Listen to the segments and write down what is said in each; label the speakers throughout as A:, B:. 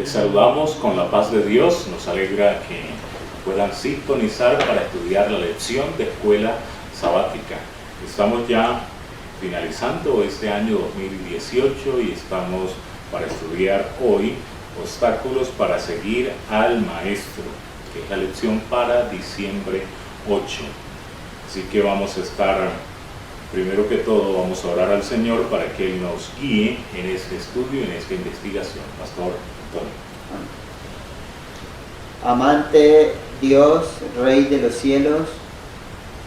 A: Les saludamos con la paz de Dios. Nos alegra que puedan sintonizar para estudiar la lección de escuela sabática. Estamos ya finalizando este año 2018 y estamos para estudiar hoy obstáculos para seguir al Maestro, que es la lección para diciembre 8. Así que vamos a estar, primero que todo, vamos a orar al Señor para que Él nos guíe en este estudio, en esta investigación. Pastor Antonio.
B: Amante Dios, Rey de los cielos,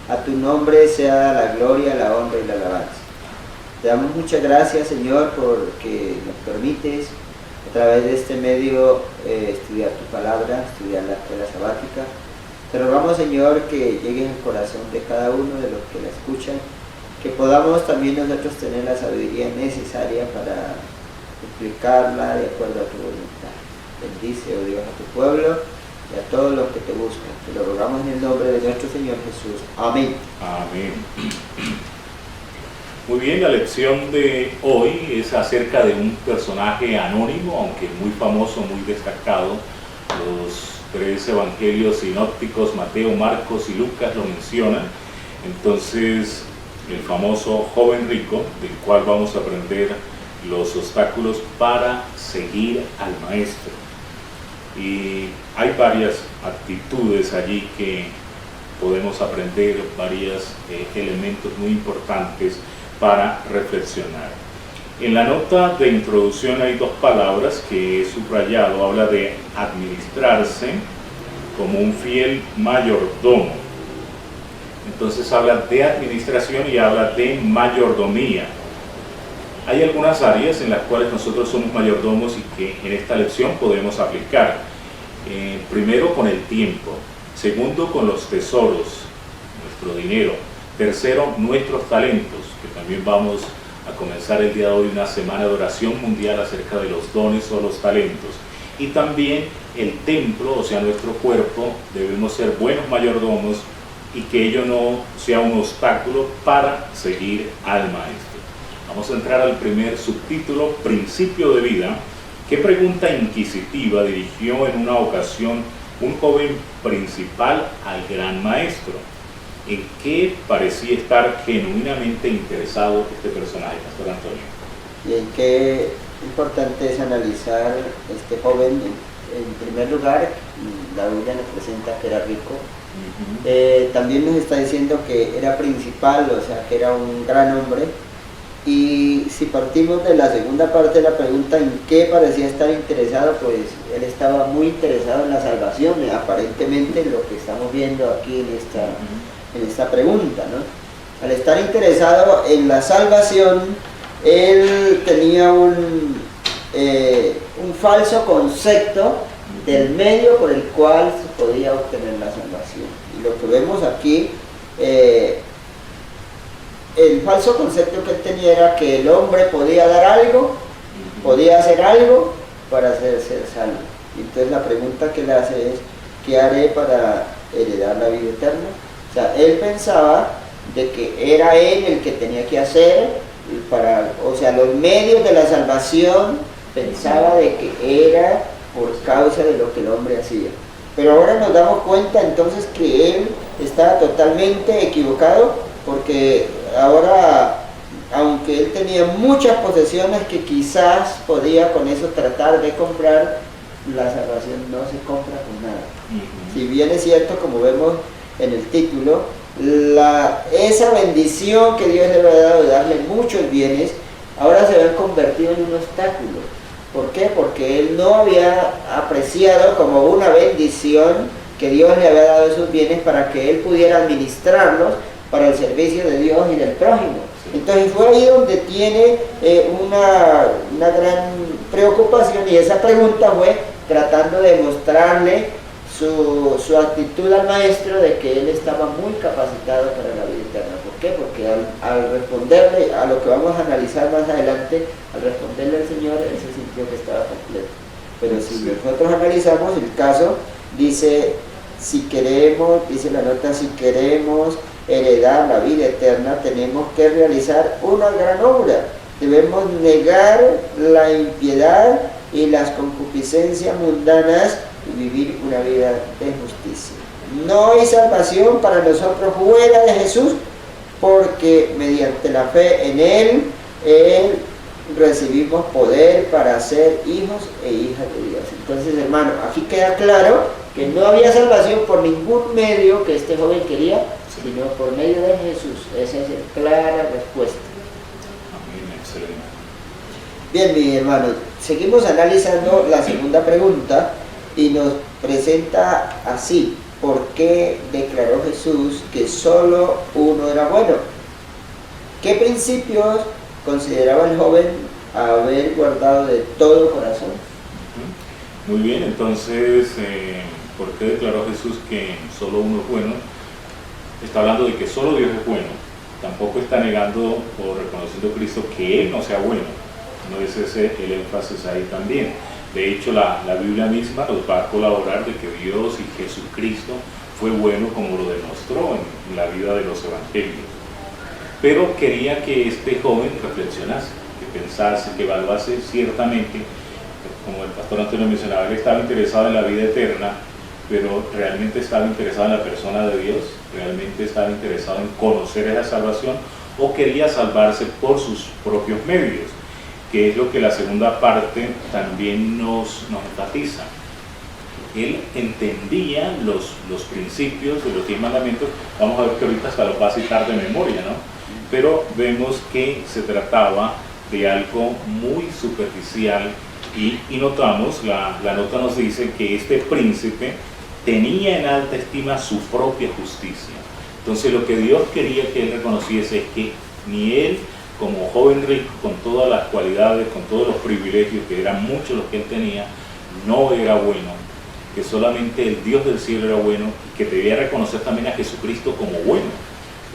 B: a tu nombre sea la gloria, la honra y la alabanza. Te damos muchas gracias, Señor, porque nos permites a través de este medio estudiar tu palabra, estudiar la escuela sabática. Te rogamos, Señor, que llegue en el corazón de cada uno de los que la escuchan, que podamos también nosotros tener la sabiduría necesaria para explicarla de acuerdo a tu voluntad. Bendice, oh Dios, a tu pueblo y a todos los que te buscan. Te lo rogamos en el nombre de nuestro Señor Jesús. Amén.
A: Amén. Muy bien, la lección de hoy es acerca de un personaje anónimo, aunque muy famoso, muy destacado. Los tres evangelios sinópticos, Mateo, Marcos y Lucas, lo mencionan. Entonces, el famoso joven rico, del cual vamos a aprender los obstáculos para seguir al Maestro. Y hay varias actitudes allí que podemos aprender, varios elementos muy importantes para reflexionar. En la nota de introducción hay dos palabras que he subrayado. Habla de administrarse como un fiel mayordomo. Entonces habla de administración y habla de mayordomía. Hay algunas áreas en las cuales nosotros somos mayordomos y que en esta lección podemos aplicar. Primero, con el tiempo. Segundo, con los tesoros, nuestro dinero. Tercero, nuestros talentos, que también vamos a comenzar el día de hoy una semana de oración mundial acerca de los dones o los talentos. Y también el templo, o sea, nuestro cuerpo, debemos ser buenos mayordomos y que ello no sea un obstáculo para seguir al Maestro. Vamos a entrar al primer subtítulo, Principio de vida. ¿Qué pregunta inquisitiva dirigió en una ocasión un joven principal al gran Maestro? ¿En qué parecía estar genuinamente interesado este personaje, Pastor Antonio?
B: Y en qué importante es analizar este joven. En primer lugar, la Biblia nos presenta que era rico. También nos está diciendo que era principal, o sea, que era un gran hombre. Y si partimos de la segunda parte de la pregunta, ¿en qué parecía estar interesado? Pues él estaba muy interesado en la salvación, aparentemente lo que estamos viendo aquí en esta pregunta, ¿no? Al estar interesado en la salvación, él tenía un falso concepto del medio por el cual se podía obtener la salvación. Y lo que vemos aquí, el falso concepto que él tenía era que el hombre podía dar algo, podía hacer algo para ser salvo. Y entonces la pregunta que le hace es, ¿qué haré para heredar la vida eterna? O sea, él pensaba de que era él el que tenía que hacer, o sea, los medios de la salvación, pensaba de que era por causa de lo que el hombre hacía. Pero ahora nos damos cuenta entonces que él estaba totalmente equivocado, porque ahora, aunque él tenía muchas posesiones que quizás podía con eso tratar de comprar, la salvación no se compra con nada. Si bien es cierto, como vemos en el título, esa bendición que Dios le había dado de darle muchos bienes, ahora se había convertido en un obstáculo. ¿Por qué? Porque él no había apreciado como una bendición que Dios le había dado esos bienes para que él pudiera administrarlos para el servicio de Dios y del prójimo. Entonces fue ahí donde tiene una gran preocupación, y esa pregunta fue tratando de mostrarle su actitud al Maestro de que él estaba muy capacitado para la vida eterna. ¿Por qué? Porque al responderle a lo que vamos a analizar más adelante, al responderle al Señor, él se sintió que estaba completo. Pero si nosotros analizamos el caso, dice, si queremos, dice la nota, si queremos heredar la vida eterna, tenemos que realizar una gran obra. Debemos negar la impiedad y las concupiscencias mundanas y vivir una vida de justicia. No hay salvación para nosotros fuera de Jesús, porque mediante la fe en Él recibimos poder para ser hijos e hijas de Dios. Entonces, hermano, aquí queda claro que no había salvación por ningún medio que este joven quería, sino por medio de Jesús. Esa es la clara respuesta.
A: Amén, excelente.
B: Bien, mi hermano, seguimos analizando la segunda pregunta y nos presenta así: ¿por qué declaró Jesús que solo uno era bueno? ¿Qué principios consideraba el joven haber guardado de todo corazón?
A: Muy bien, entonces, ¿por qué declaró Jesús que solo uno es bueno? Está hablando de que solo Dios es bueno. Tampoco está negando o reconociendo a Cristo que Él no sea bueno. No es ese el énfasis ahí también. De hecho, la Biblia misma nos va a colaborar de que Dios y Jesucristo fue bueno, como lo demostró en la vida de los evangelios. Pero quería que este joven reflexionase, que pensase, que evaluase ciertamente, como el pastor Antonio mencionaba, que estaba interesado en la vida eterna, pero realmente estaba interesado en la persona de Dios, realmente estaba interesado en conocer esa salvación, o quería salvarse por sus propios medios, que es lo que la segunda parte también nos enfatiza. Él entendía los principios de los 10 mandamientos. Vamos a ver que ahorita hasta los va a citar de memoria, ¿no? Pero vemos que se trataba de algo muy superficial y notamos, la nota nos dice que este príncipe tenía en alta estima su propia justicia. Entonces lo que Dios quería que él reconociese es que ni él, como joven rico, con todas las cualidades, con todos los privilegios, que eran muchos los que él tenía, no era bueno, que solamente el Dios del cielo era bueno y que debía reconocer también a Jesucristo como bueno.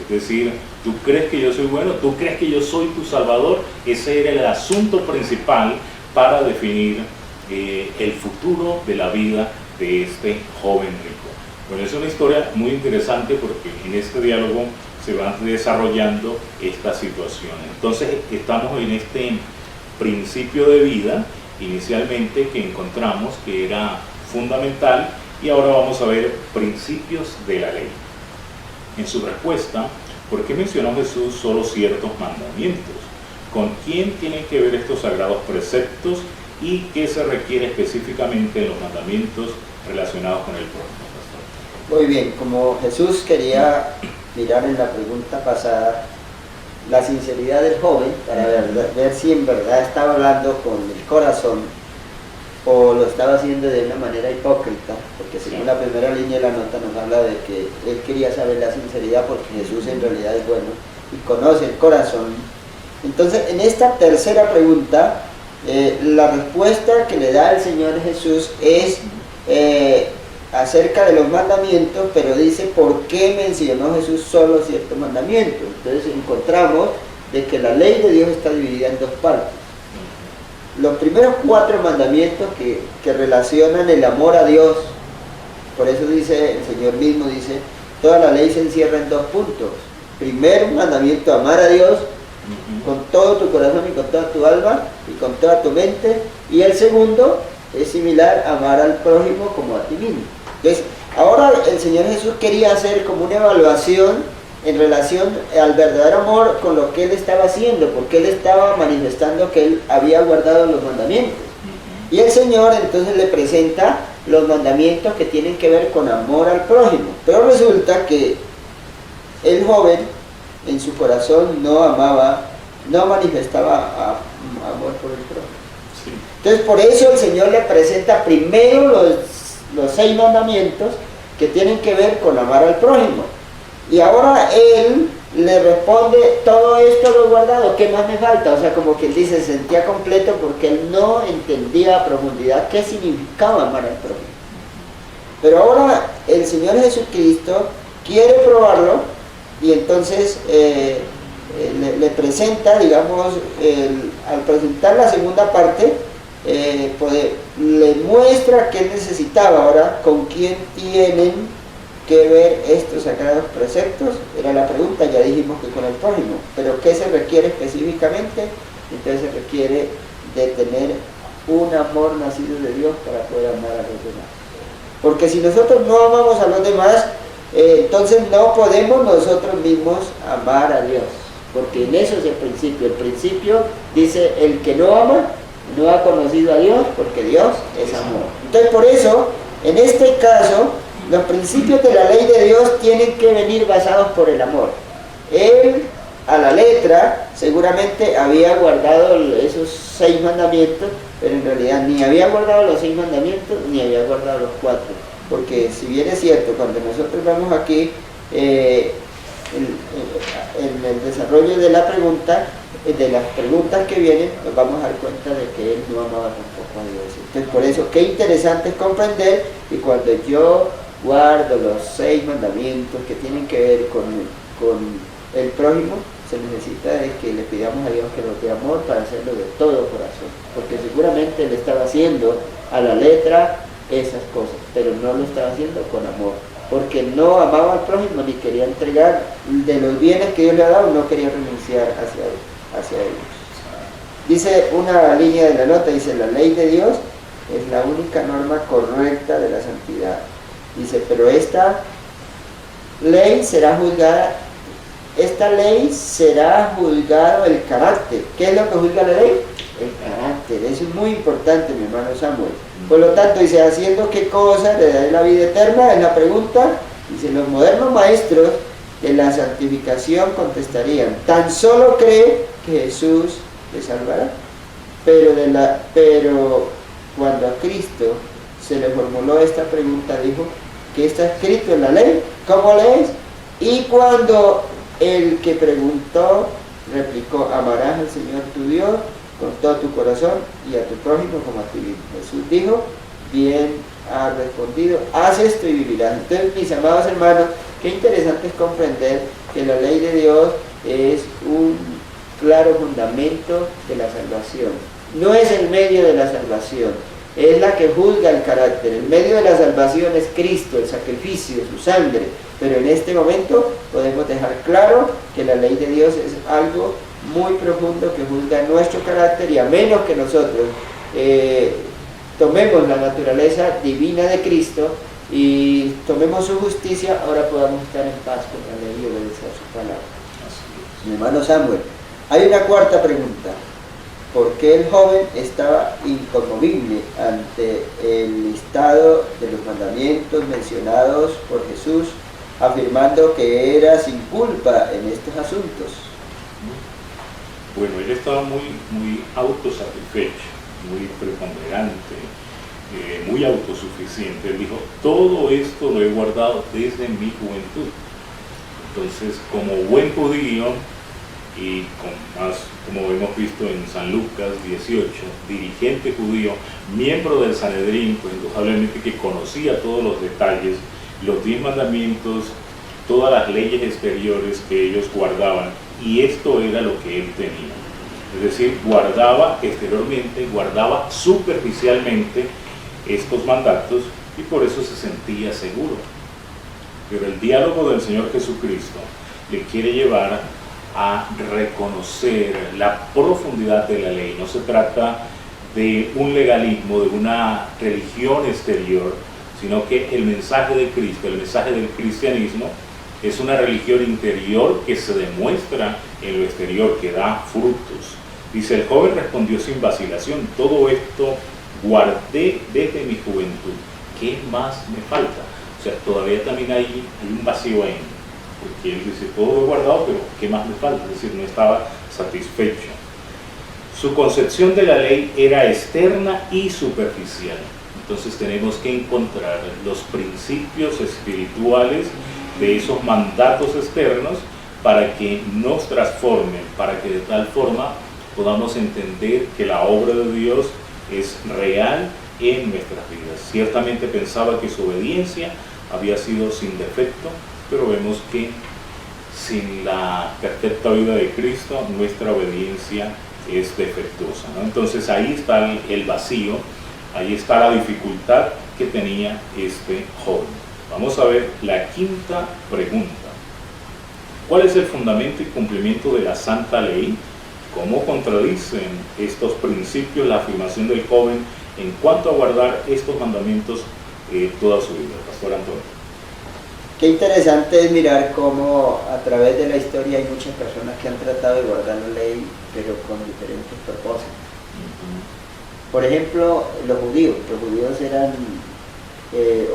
A: Es decir, ¿tú crees que yo soy bueno? ¿Tú crees que yo soy tu Salvador? Ese era el asunto principal para definir el futuro de la vida de este joven rico. Bueno, es una historia muy interesante porque en este diálogo se van desarrollando esta situación. Entonces, estamos en este principio de vida, inicialmente, que encontramos que era fundamental, y ahora vamos a ver principios de la ley. En su respuesta, ¿por qué mencionó Jesús solo ciertos mandamientos? ¿Con quién tienen que ver estos sagrados preceptos y qué se requiere específicamente en los mandamientos relacionados con el prójimo, pastor?
B: Muy bien, como Jesús quería mirar en la pregunta pasada la sinceridad del joven para ver si en verdad estaba hablando con el corazón o lo estaba haciendo de una manera hipócrita, porque según la primera línea de la nota nos habla de que él quería saber la sinceridad porque Jesús en realidad es bueno y conoce el corazón. Entonces, en esta tercera pregunta, la respuesta que le da el Señor Jesús es acerca de los mandamientos, pero dice por qué mencionó Jesús solo ciertos mandamientos. Entonces encontramos de que la ley de Dios está dividida en dos partes. Los primeros 4 mandamientos que relacionan el amor a Dios, por eso dice el Señor mismo, dice, toda la ley se encierra en 2 puntos. Primero, un mandamiento, amar a Dios con todo tu corazón y con toda tu alma y con toda tu mente, y el segundo es similar, amar al prójimo como a ti mismo. Entonces, ahora el Señor Jesús quería hacer como una evaluación en relación al verdadero amor con lo que él estaba haciendo, porque él estaba manifestando que él había guardado los mandamientos. Y el Señor entonces le presenta los mandamientos que tienen que ver con amor al prójimo. Pero resulta que el joven en su corazón no amaba, no manifestaba amor por el prójimo.
A: Sí.
B: Entonces por eso el Señor le presenta primero los 6 mandamientos que tienen que ver con amar al prójimo. Y ahora él le responde, todo esto lo he guardado, ¿qué más me falta? O sea, como que él dice, se sentía completo porque él no entendía a profundidad qué significaba amar al prójimo. Pero ahora el Señor Jesucristo quiere probarlo y entonces le presenta, digamos, al presentar la segunda parte, le muestra que él necesitaba ahora con quién tienen que ver estos sagrados preceptos. Era la pregunta, ya dijimos que con el prójimo, pero ¿qué se requiere específicamente? Entonces se requiere de tener un amor nacido de Dios para poder amar a los demás. Porque si nosotros no amamos a los demás, entonces no podemos nosotros mismos amar a Dios. Porque en eso es el principio. El principio dice, el que no ama, no ha conocido a Dios, porque Dios es amor. Entonces por eso, en este caso, los principios de la ley de Dios tienen que venir basados por el amor. Él, a la letra, seguramente había guardado esos 6 mandamientos, pero en realidad ni había guardado los 6 mandamientos, ni había guardado los 4. Porque si bien es cierto, cuando nosotros vamos aquí, en el desarrollo de la pregunta, de las preguntas que vienen, nos vamos a dar cuenta de que él no amaba tampoco a Dios. Entonces por eso, qué interesante es comprender que cuando yo guardo los 6 mandamientos que tienen que ver con el prójimo, se necesita de que le pidamos a Dios que nos dé amor para hacerlo de todo corazón, porque seguramente él estaba haciendo a la letra esas cosas, pero no lo estaba haciendo con amor, porque no amaba al prójimo ni quería entregar de los bienes que Dios le ha dado, no quería renunciar hacia ellos. Dice una línea de la nota, dice, la ley de Dios es la única norma correcta de la santidad. Dice, pero esta ley será juzgado el carácter. ¿Qué es lo que juzga la ley? El carácter. Eso es muy importante, mi hermano Samuel. Por lo tanto, dice, ¿haciendo qué cosa le daré la vida eterna? Es la pregunta. Dice, los modernos maestros de la santificación contestarían, tan solo cree que Jesús le salvará. Pero cuando a Cristo se le formuló esta pregunta, dijo, ¿qué está escrito en la ley? ¿Cómo lees? Y cuando el que preguntó replicó, amarás al Señor tu Dios con todo tu corazón y a tu prójimo como a ti mismo. Jesús dijo, bien ha respondido, haz esto y vivirás. Entonces, mis amados hermanos, qué interesante es comprender que la ley de Dios es un claro fundamento de la salvación. No es el medio de la salvación, es la que juzga el carácter. El medio de la salvación es Cristo, el sacrificio, su sangre. Pero en este momento podemos dejar claro que la ley de Dios es algo muy profundo que juzga nuestro carácter, y a menos que nosotros tomemos la naturaleza divina de Cristo y tomemos su justicia, ahora podamos estar en paz con la ley y obedecer su palabra. Mi hermano Samuel, hay una cuarta pregunta. ¿Por qué el joven estaba inconmovible ante el listado de los mandamientos mencionados por Jesús, afirmando que era sin culpa en estos asuntos?
A: Bueno, él estaba muy autosatisfecho, muy preponderante, muy autosuficiente. Él dijo, todo esto lo he guardado desde mi juventud. Entonces, como buen judío, y como hemos visto en San Lucas 18, dirigente judío, miembro del Sanedrín, pues indudablemente que conocía todos los detalles, los 10 mandamientos, todas las leyes exteriores que ellos guardaban, y esto era lo que él tenía. Es decir, guardaba exteriormente, guardaba superficialmente estos mandatos, y por eso se sentía seguro. Pero el diálogo del Señor Jesucristo le quiere llevar a reconocer la profundidad de la ley. No se trata de un legalismo, de una religión exterior, sino que el mensaje de Cristo, el mensaje del cristianismo, es una religión interior que se demuestra en lo exterior, que da frutos. Dice, el joven respondió sin vacilación, todo esto guardé desde mi juventud, ¿qué más me falta? O sea, todavía también hay un vacío ahí, porque él dice, todo lo he guardado, pero ¿qué más me falta? Es decir, no estaba satisfecho. Su concepción de la ley era externa y superficial. Entonces tenemos que encontrar los principios espirituales de esos mandatos externos para que nos transformen, para que de tal forma podamos entender que la obra de Dios es real en nuestras vidas. Ciertamente pensaba que su obediencia había sido sin defecto, pero vemos que sin la perfecta vida de Cristo, nuestra obediencia es defectuosa, ¿no? Entonces ahí está el vacío, ahí está la dificultad que tenía este joven. Vamos a ver la quinta pregunta. ¿Cuál es el fundamento y cumplimiento de la santa ley? ¿Cómo contradicen estos principios la afirmación del joven en cuanto a guardar estos mandamientos toda su vida? Pastor Antonio.
B: Qué interesante es mirar cómo a través de la historia hay muchas personas que han tratado de guardar la ley, pero con diferentes propósitos. Por ejemplo, los judíos eran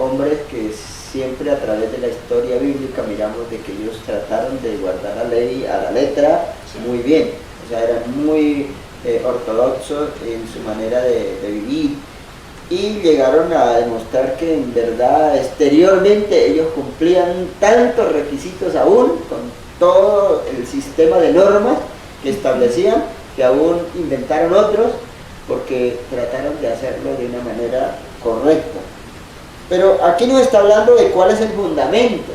B: hombres que siempre a través de la historia bíblica miramos de que ellos trataron de guardar la ley a la letra muy bien, o sea, eran muy ortodoxos en su manera de vivir, y llegaron a demostrar que en verdad exteriormente ellos cumplían tantos requisitos aún con todo el sistema de normas que establecían, que aún inventaron otros porque trataron de hacerlo de una manera correcta. Pero aquí nos está hablando de cuál es el fundamento,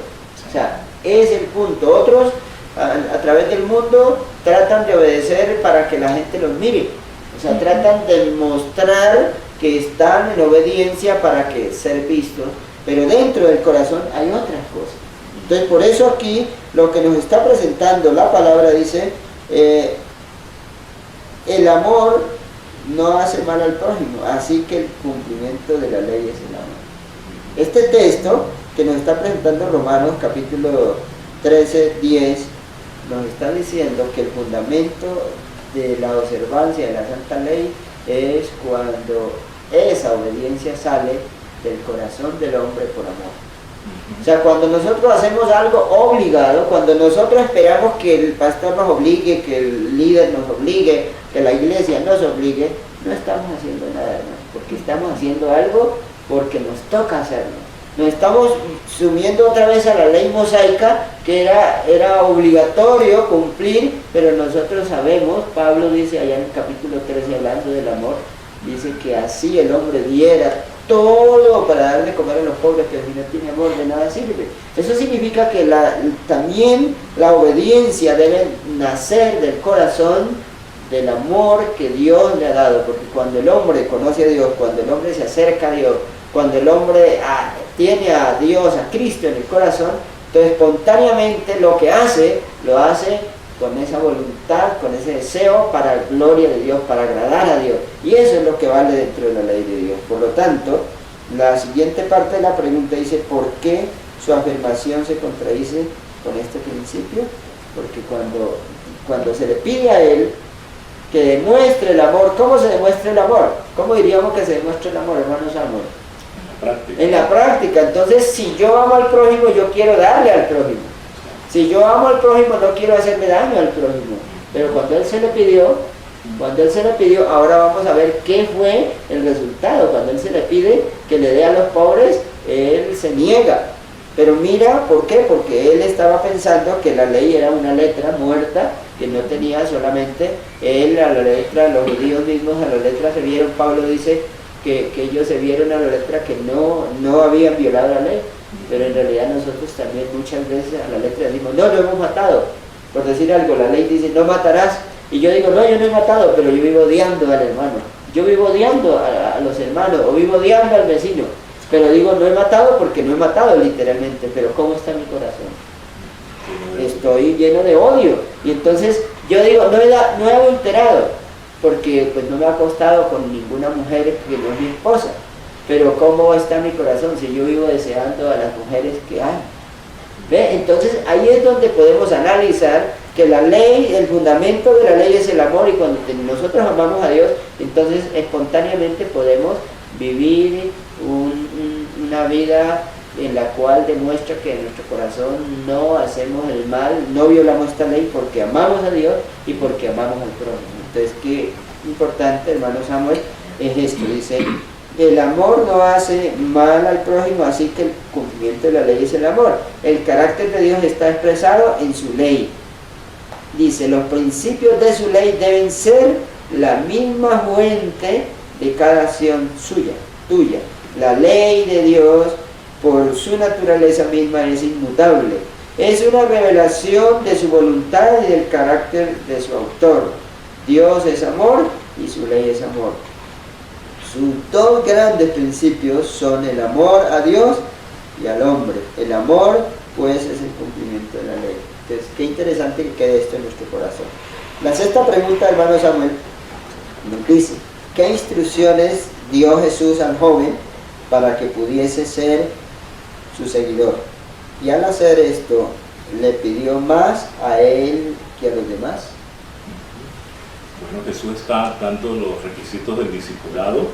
B: o sea, es el punto. Otros a través del mundo tratan de obedecer para que la gente los mire, o sea, tratan de mostrar que están en obediencia para que ser vistos, pero dentro del corazón hay otras cosas. Entonces por eso aquí lo que nos está presentando la palabra dice, el amor no hace mal al prójimo, así que el cumplimiento de la ley es el amor. Este texto que nos está presentando Romanos capítulo 13, 10, nos está diciendo que el fundamento de la observancia de la Santa Ley es cuando esa obediencia sale del corazón del hombre por amor. O sea, cuando nosotros hacemos algo obligado, cuando nosotros esperamos que el pastor nos obligue, que el líder nos obligue, que la iglesia nos obligue, no estamos haciendo nada, hermano, porque estamos haciendo algo porque nos toca hacerlo. Nos estamos sumiendo otra vez a la ley mosaica, que era obligatorio cumplir, pero nosotros sabemos, Pablo dice allá en el capítulo 13, hablando del amor, dice que así el hombre diera todo para dar de comer a los pobres, pero si no tiene amor de nada sirve. Eso significa que también la obediencia debe nacer del corazón, del amor que Dios le ha dado, porque cuando el hombre conoce a Dios, cuando el hombre se acerca a Dios, cuando el hombre tiene a Dios, a Cristo en el corazón, entonces espontáneamente lo que hace, lo hace con esa voluntad, con ese deseo para la gloria de Dios, para agradar a Dios. Y eso es lo que vale dentro de la ley de Dios. Por lo tanto, la siguiente parte de la pregunta dice, ¿por qué su afirmación se contradice con este principio? Porque cuando se le pide a él que demuestre el amor, ¿cómo se demuestra el amor? ¿Cómo diríamos que se demuestra el amor, hermano Samuel? En la práctica. Entonces, si yo amo al prójimo, yo quiero darle al prójimo. Si yo amo al prójimo, no quiero hacerme daño al prójimo. Pero cuando él se le pidió, ahora vamos a ver qué fue el resultado. Cuando él se le pide que le dé a los pobres, él se niega. Pero mira, ¿por qué? Porque él estaba pensando que la ley era una letra muerta, que no tenía solamente él a la letra, los judíos mismos a la letra se vieron. Pablo dice que ellos se vieron a la letra que no habían violado la ley. Pero en realidad nosotros también muchas veces a la letra decimos, no, lo hemos matado. Por decir algo, la ley dice, no matarás. Y yo digo, no, yo no he matado, pero yo vivo odiando al hermano. Yo vivo odiando a los hermanos, o vivo odiando al vecino. Pero digo, no he matado porque no he matado literalmente. Pero ¿cómo está mi corazón? Estoy lleno de odio. Y entonces yo digo, no he adulterado, porque pues no me ha acostado con ninguna mujer que no es mi esposa. Pero ¿cómo está mi corazón si yo vivo deseando a las mujeres que hay? ¿Ve? Entonces ahí es donde podemos analizar que la ley, el fundamento de la ley es el amor, y cuando nosotros amamos a Dios, entonces espontáneamente podemos vivir una vida en la cual demuestra que en nuestro corazón no hacemos el mal, no violamos esta ley porque amamos a Dios y porque amamos al prójimo. Entonces, qué importante, hermano Samuel, es esto. Dice, el amor no hace mal al prójimo, así que el cumplimiento de la ley es el amor. El carácter de Dios está expresado en su ley. Dice, los principios de su ley deben ser la misma fuente de cada acción tuya. La ley de Dios, por su naturaleza misma, es inmutable. Es una revelación de su voluntad y del carácter de su autor. Dios es amor y su ley es amor. Sus dos grandes principios son el amor a Dios y al hombre. El amor, pues, es el cumplimiento de la ley. Entonces, qué interesante que quede esto en nuestro corazón. La sexta pregunta, hermano Samuel, nos dice, ¿qué instrucciones dio Jesús al joven para que pudiese ser su seguidor? Y al hacer esto, ¿le pidió más a él que a los demás?
A: Bueno, Jesús está dando los requisitos del discipulado.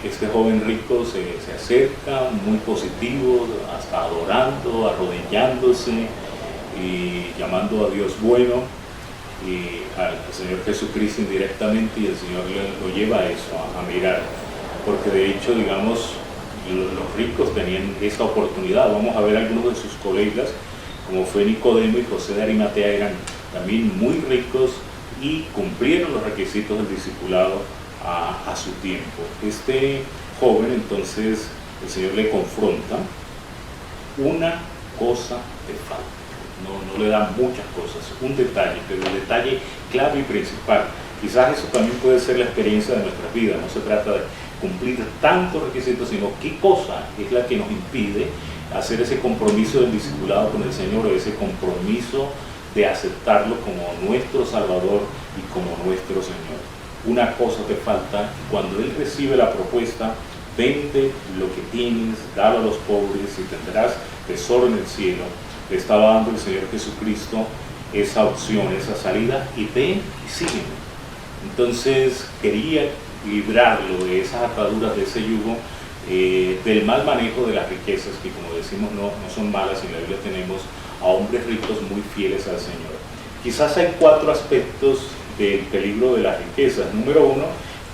A: Este joven rico se acerca, muy positivo, hasta adorando, arrodillándose y llamando a Dios bueno y al Señor Jesucristo indirectamente, y el Señor lo lleva a eso, a mirar, porque de hecho, digamos, los ricos tenían esa oportunidad. Vamos a ver algunos de sus colegas, como fue Nicodemo y José de Arimatea, eran también muy ricos y cumplieron los requisitos del discipulado a su tiempo. Este joven, entonces, el Señor le confronta: una cosa te falta. No le da muchas cosas, un detalle, pero el detalle clave y principal. Quizás eso también puede ser la experiencia de nuestras vidas. No se trata de cumplir tantos requisitos, sino qué cosa es la que nos impide hacer ese compromiso del discipulado con el Señor, o ese compromiso de aceptarlo como nuestro Salvador y como nuestro Señor. Una cosa te falta, y cuando Él recibe la propuesta: vende lo que tienes, dalo a los pobres y tendrás tesoro en el cielo, le estaba dando el Señor Jesucristo esa opción, esa salida: y ven y sígueme. Entonces quería librarlo de esas ataduras, de ese yugo, del mal manejo de las riquezas, que, como decimos, no son malas. En la Biblia tenemos a hombres ricos muy fieles al Señor. Quizás hay 4 aspectos del peligro de las riquezas. Número 1,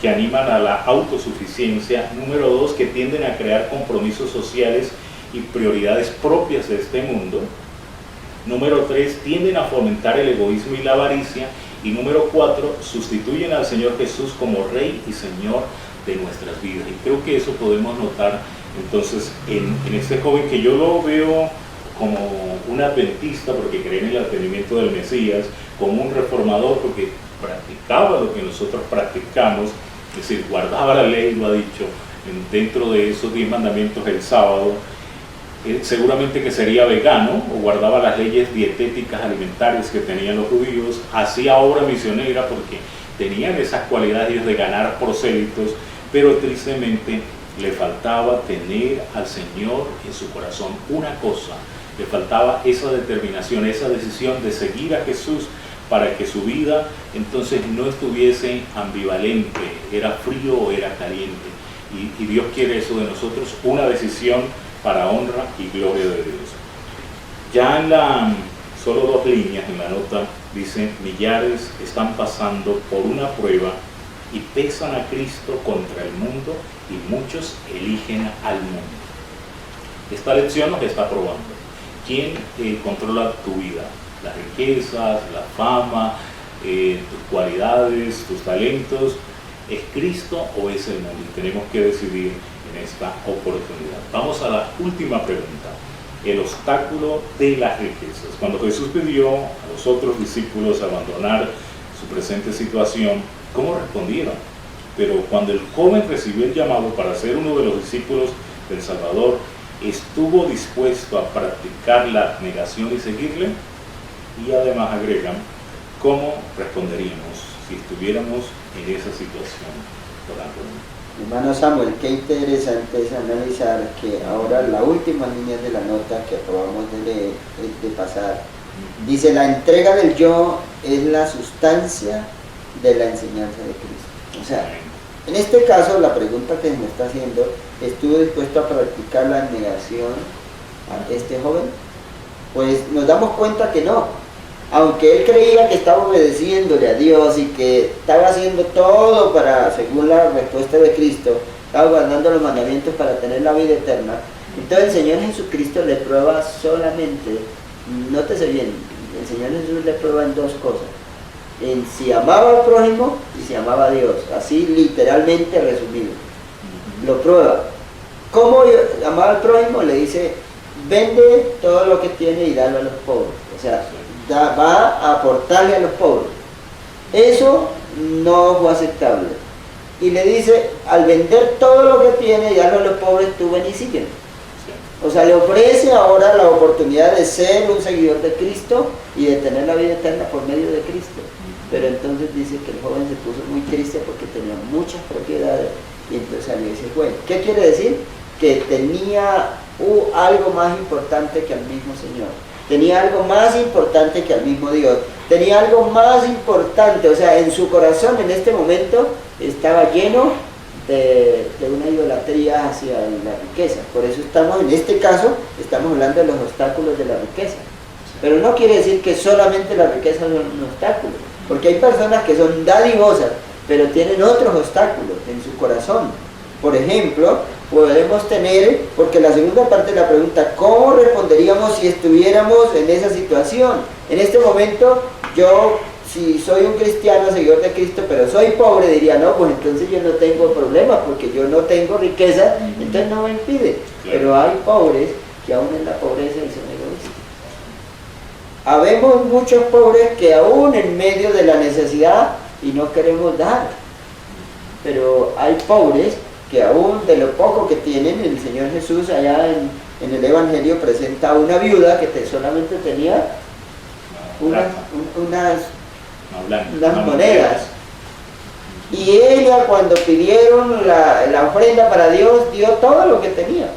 A: que animan a la autosuficiencia. Número 2, que tienden a crear compromisos sociales y prioridades propias de este mundo. Número 3, tienden a fomentar el egoísmo y la avaricia. Y número 4, sustituyen al Señor Jesús como Rey y Señor de nuestras vidas. Y creo que eso podemos notar entonces en este joven, que yo lo veo como un adventista porque cree en el advenimiento del Mesías, como un reformador porque practicaba lo que nosotros practicamos, es decir, guardaba la ley, lo ha dicho, dentro de esos 10 mandamientos el sábado. Seguramente que sería vegano, o guardaba las leyes dietéticas alimentarias que tenían los judíos. Hacía obra misionera porque tenían esas cualidades de ganar prosélitos, pero tristemente le faltaba tener al Señor en su corazón. Una cosa, le faltaba esa determinación, esa decisión de seguir a Jesús, para que su vida entonces no estuviese ambivalente, era frío o era caliente. Y Dios quiere eso de nosotros, una decisión para honra y gloria de Dios. Ya solo 2 líneas en la nota, dice: millares están pasando por una prueba y pesan a Cristo contra el mundo, y muchos eligen al mundo. Esta lección nos está probando. ¿Quién controla tu vida? Las riquezas, la fama, tus cualidades, tus talentos. ¿Es Cristo o es el mundo? Y tenemos que decidir en esta oportunidad. Vamos a la última pregunta: el obstáculo de las riquezas. Cuando Jesús pidió a los otros discípulos abandonar su presente situación, ¿cómo respondieron? Pero cuando el joven recibió el llamado para ser uno de los discípulos del Salvador, ¿estuvo dispuesto a practicar la abnegación y seguirle? Y además agregan: ¿cómo responderíamos si estuviéramos en esa situación?
B: Hermano Samuel, qué interesante es analizar que ahora la última línea de la nota que acabamos de pasar dice: la entrega del yo es la sustancia de la enseñanza de Cristo. O sea, en este caso, la pregunta que me está haciendo: ¿estuvo dispuesto a practicar la abnegación a este joven? Pues nos damos cuenta que no. Aunque él creía que estaba obedeciéndole a Dios y que estaba haciendo todo para, según la respuesta de Cristo, estaba guardando los mandamientos para tener la vida eterna, entonces el Señor Jesucristo le prueba solamente, nótese bien, el Señor Jesús le prueba en 2 cosas: en si amaba al prójimo y si amaba a Dios, así literalmente resumido. Lo prueba. ¿Cómo amaba al prójimo? Le dice: vende todo lo que tiene y dalo a los pobres. O sea, va a aportarle a los pobres. Eso no fue aceptable. Y le dice: al vender todo lo que tiene y darlo a los pobres, tú ven y sígueme. O sea, le ofrece ahora la oportunidad de ser un seguidor de Cristo y de tener la vida eterna por medio de Cristo. pero entonces dice que el joven se puso muy triste porque tenía muchas propiedades y entonces salió y se fue. ¿Qué quiere decir? Que tenía algo más importante que al mismo Señor, tenía algo más importante que al mismo Dios, tenía algo más importante, o sea, en su corazón en este momento estaba lleno de una idolatría hacia la riqueza. Por eso estamos, en este caso, estamos hablando de los obstáculos de la riqueza. Pero no quiere decir que solamente la riqueza es un obstáculo, porque hay personas que son dadivosas, pero tienen otros obstáculos en su corazón. Por ejemplo, podemos tener, porque la segunda parte de la pregunta, ¿cómo responderíamos si estuviéramos en esa situación? En este momento, yo, si soy un cristiano, seguidor de Cristo, pero soy pobre, diría, no, pues entonces yo no tengo problema, porque yo no tengo riqueza, entonces no me impide. Pero hay pobres que aún en la pobreza son egoístas. Habemos muchos pobres que aún en medio de la necesidad y no queremos dar. Pero hay pobres que aún de lo poco que tienen, el Señor Jesús allá en el Evangelio presenta a una viuda que solamente tenía unas monedas. Y ella, cuando pidieron la ofrenda para Dios, dio todo lo que tenía.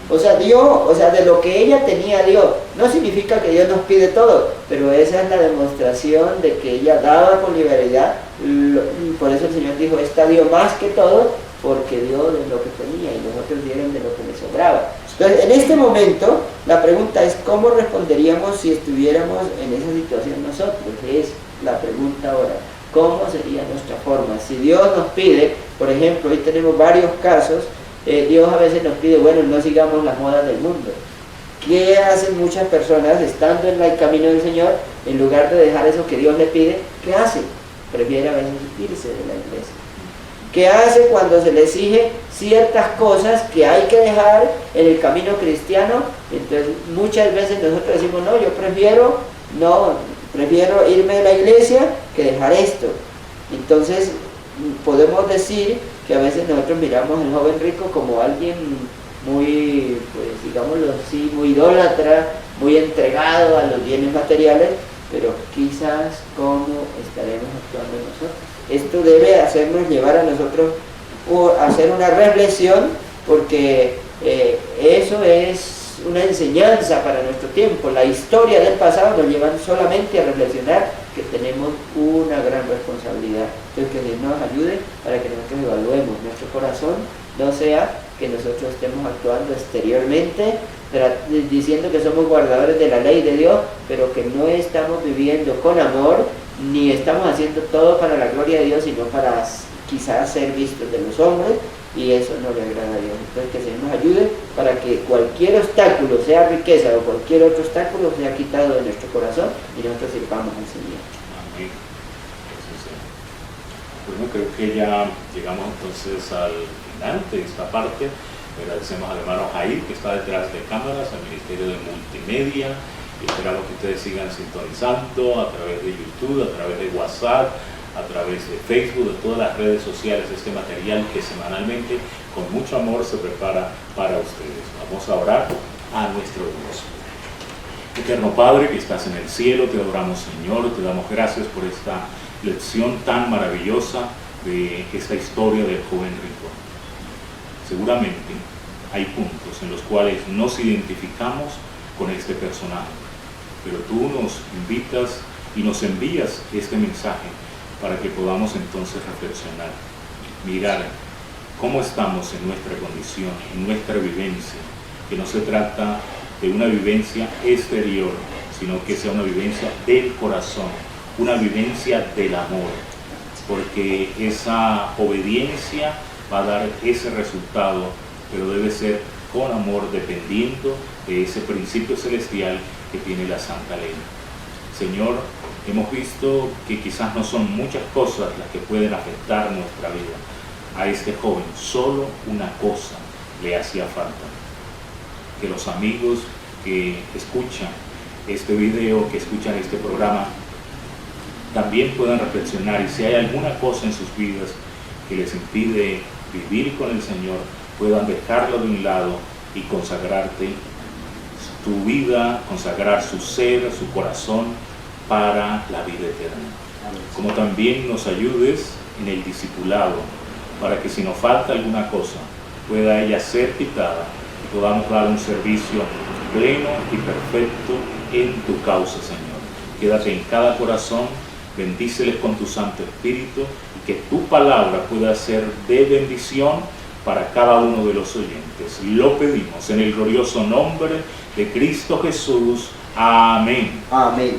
B: O sea, de lo que ella tenía dio. No significa que Dios nos pide todo, pero esa es la demostración de que ella daba con liberalidad. Por eso el Señor dijo, esta dio más que todo, porque dio de lo que tenía y los otros dieron de lo que les sobraba. Entonces, en este momento, la pregunta es, ¿cómo responderíamos si estuviéramos en esa situación nosotros? Es la pregunta ahora. ¿Cómo sería nuestra forma? Si Dios nos pide, por ejemplo, hoy tenemos varios casos, Dios a veces nos pide, bueno, no sigamos las modas del mundo. ¿Qué hacen muchas personas estando en el camino del Señor? En lugar de dejar eso que Dios le pide, ¿qué hacen? Prefiere a veces irse de la iglesia. ¿Qué hace cuando se le exige ciertas cosas que hay que dejar en el camino cristiano? Entonces muchas veces nosotros decimos, no, yo prefiero irme de la iglesia que dejar esto. Entonces podemos decir que a veces nosotros miramos al joven rico como alguien muy, pues digámoslo así, muy idólatra, muy entregado a los bienes materiales, pero quizás cómo estaremos actuando nosotros. Esto debe hacernos llevar a nosotros a hacer una reflexión, porque eso es una enseñanza para nuestro tiempo. La historia del pasado nos lleva solamente a reflexionar que tenemos una gran responsabilidad. Entonces que Dios nos ayude para que nosotros evaluemos nuestro corazón, no sea que nosotros estemos actuando exteriormente, diciendo que somos guardadores de la ley de Dios, pero que no estamos viviendo con amor, ni estamos haciendo todo para la gloria de Dios, sino para quizás ser vistos de los hombres, y eso no le agrada a Dios. Entonces que el Señor nos ayude para que cualquier obstáculo, sea riqueza o cualquier otro obstáculo, sea quitado de nuestro corazón y nosotros sirvamos al Señor.
A: Amén. Bueno, creo que ya llegamos entonces al final de esta parte. Agradecemos al hermano Jair, que está detrás de cámaras, al Ministerio de Multimedia, y esperamos que ustedes sigan sintonizando a través de YouTube, a través de WhatsApp, a través de Facebook, de todas las redes sociales, este material que semanalmente con mucho amor se prepara para ustedes. Vamos a orar a nuestro Dios. Eterno Padre que estás en el cielo, te adoramos Señor, te damos gracias por esta lección tan maravillosa de esta historia del joven rico. Seguramente hay puntos en los cuales nos identificamos con este personaje, pero tú nos invitas y nos envías este mensaje para que podamos entonces reflexionar, mirar cómo estamos en nuestra condición, en nuestra vivencia, que no se trata de una vivencia exterior, sino que sea una vivencia del corazón, una vivencia del amor, porque esa obediencia va a dar ese resultado, pero debe ser con amor, dependiendo de ese principio celestial que tiene la Santa Ley. Señor, hemos visto que quizás no son muchas cosas las que pueden afectar nuestra vida. A este joven solo una cosa le hacía falta: que los amigos que escuchan este video, que escuchan este programa, también puedan reflexionar, y si hay alguna cosa en sus vidas que les impide vivir con el Señor, puedan dejarlo de un lado y consagrarte tu vida, consagrar su ser, su corazón para la vida eterna. como también nos ayudes en el discipulado, para que si nos falta alguna cosa, pueda ella ser quitada y podamos dar un servicio pleno y perfecto en tu causa, Señor. Quédate en cada corazón, bendíceles con tu Santo Espíritu y que tu palabra pueda ser de bendición para cada uno de los oyentes. Lo pedimos en el glorioso nombre de Cristo Jesús. Amén.
B: Amén.